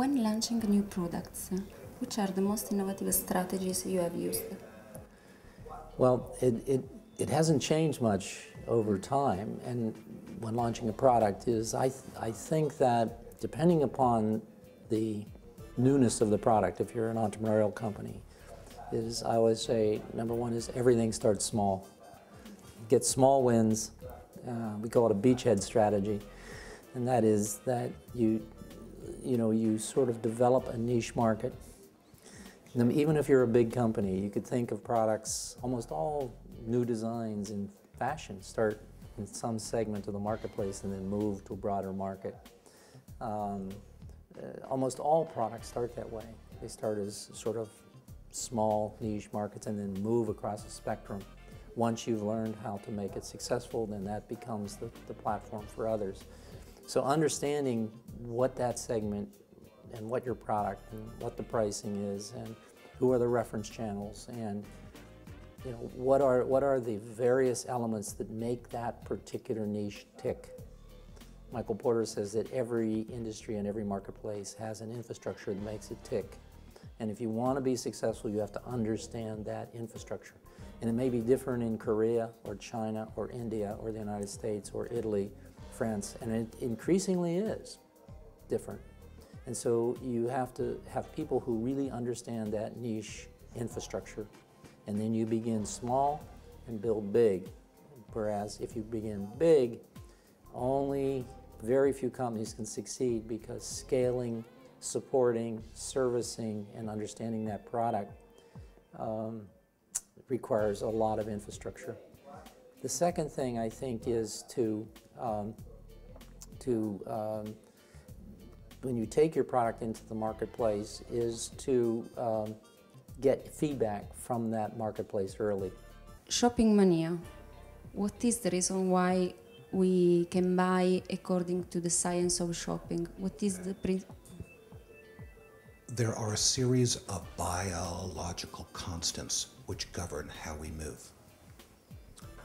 When launching new products, which are the most innovative strategies you have used? Well, it hasn't changed much over time, and when launching a product I think that depending upon the newness of the product, if you're an entrepreneurial company, I always say, number one is everything starts small. Get small wins. We call it a beachhead strategy, and that is that you sort of develop a niche market. And even if you're a big company, you could think of products, almost all new designs in fashion start in some segment of the marketplace and then move to a broader market. Almost all products start that way. They start as sort of small niche markets and then move across the spectrum. Once you've learned how to make it successful, then that becomes the platform for others. So understanding what that segment and what your product and what the pricing is and who are the reference channels and what are the various elements that make that particular niche tick. Michael Porter says that every industry and every marketplace has an infrastructure that makes it tick. And if you want to be successful, you have to understand that infrastructure. And it may be different in Korea or China or India or the United States or Italy, France, and it increasingly is different. And so you have to have people who really understand that niche infrastructure. And then you begin small and build big. Whereas if you begin big, only very few companies can succeed because scaling, supporting, servicing, and understanding that product requires a lot of infrastructure. The second thing I think is when you take your product into the marketplace is to get feedback from that marketplace early. Shopping mania. What is the reason why we can buy according to the science of shopping? What is the There are a series of biological constants which govern how we move.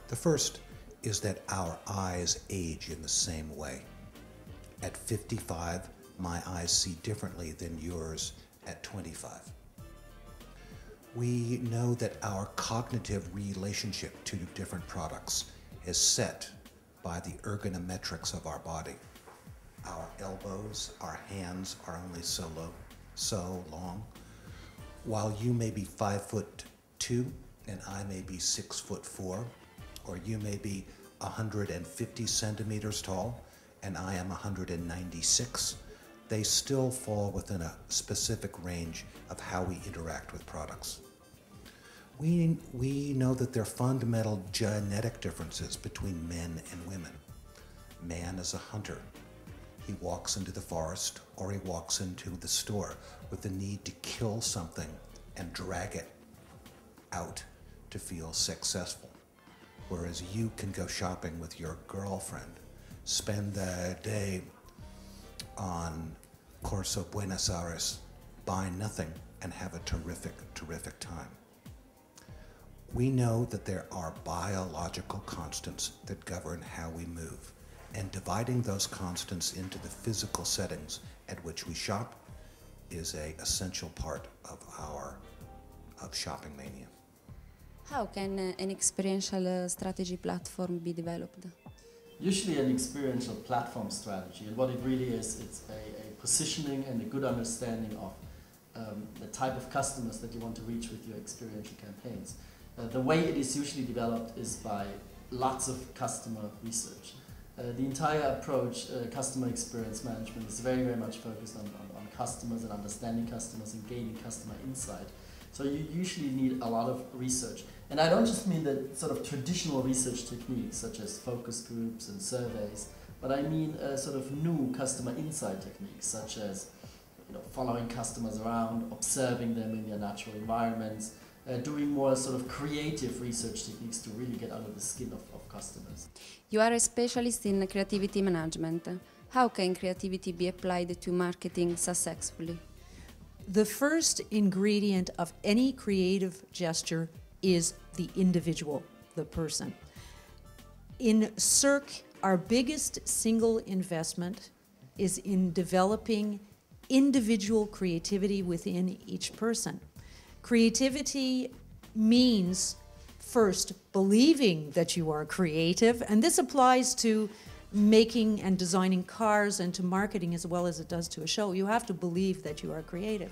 The first is that our eyes age in the same way. At 55, my eyes see differently than yours at 25. We know that our cognitive relationship to different products is set by the ergonometrics of our body. Our elbows, our hands are only so long, while you may be 5'2" and I may be 6'4", or you may be 150 centimeters tall and I am 196, they still fall within a specific range of how we interact with products. We know that there are fundamental genetic differences between men and women. Man is a hunter. He walks into the forest or he walks into the store with the need to kill something and drag it out to feel successful. Whereas you can go shopping with your girlfriend, spend the day on Corso Buenos Aires, buy nothing, and have a terrific time. We know that there are biological constants that govern how we move, and dividing those constants into the physical settings at which we shop is an essential part of shopping mania. How can an experiential strategy platform be developed? Usually an experiential platform strategy, and what it really is, it's a positioning and a good understanding of the type of customers that you want to reach with your experiential campaigns. The way it is usually developed is by lots of customer research. The entire approach, customer experience management, is very much focused on customers and understanding customers and gaining customer insight. So you usually need a lot of research. And I don't just mean the sort of traditional research techniques such as focus groups and surveys, but I mean sort of new customer insight techniques such as following customers around, observing them in their natural environments, doing more sort of creative research techniques to really get under the skin of customers. You are a specialist in creativity management. How can creativity be applied to marketing successfully? The first ingredient of any creative gesture is the individual, the person. In Cirque, our biggest single investment is in developing individual creativity within each person. Creativity means first believing that you are creative, and this applies to making and designing cars and to marketing as well as it does to a show. You have to believe that you are creative,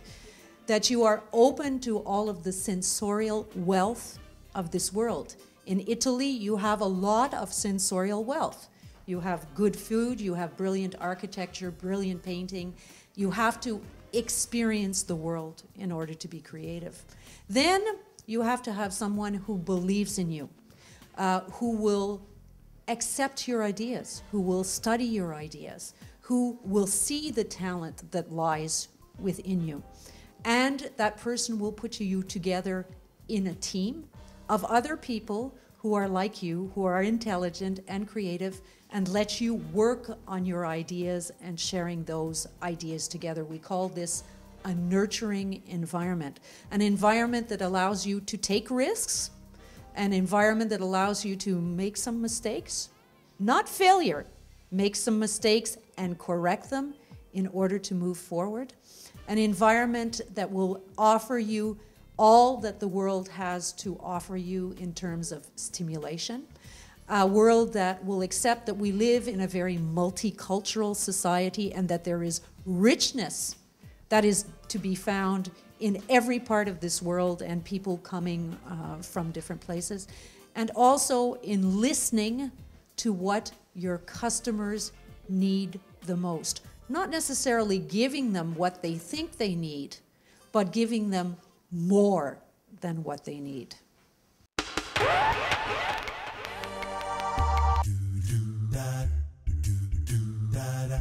that you are open to all of the sensorial wealth of this world. In Italy, you have a lot of sensorial wealth. You have good food, you have brilliant architecture, brilliant painting. You have to experience the world in order to be creative. Then you have to have someone who believes in you, who will accept your ideas, who will study your ideas, who will see the talent that lies within you. And that person will put you together in a team of other people who are like you, who are intelligent and creative, and let you work on your ideas and sharing those ideas together. We call this a nurturing environment, an environment that allows you to take risks, an environment that allows you to make some mistakes, not failure, make some mistakes and correct them in order to move forward, an environment that will offer you all that the world has to offer you in terms of stimulation, a world that will accept that we live in a very multicultural society and that there is richness that is to be found in every part of this world and people coming from different places, and also in listening to what your customers need the most. Not necessarily giving them what they think they need, but giving them more than what they need. Do do da do do da da.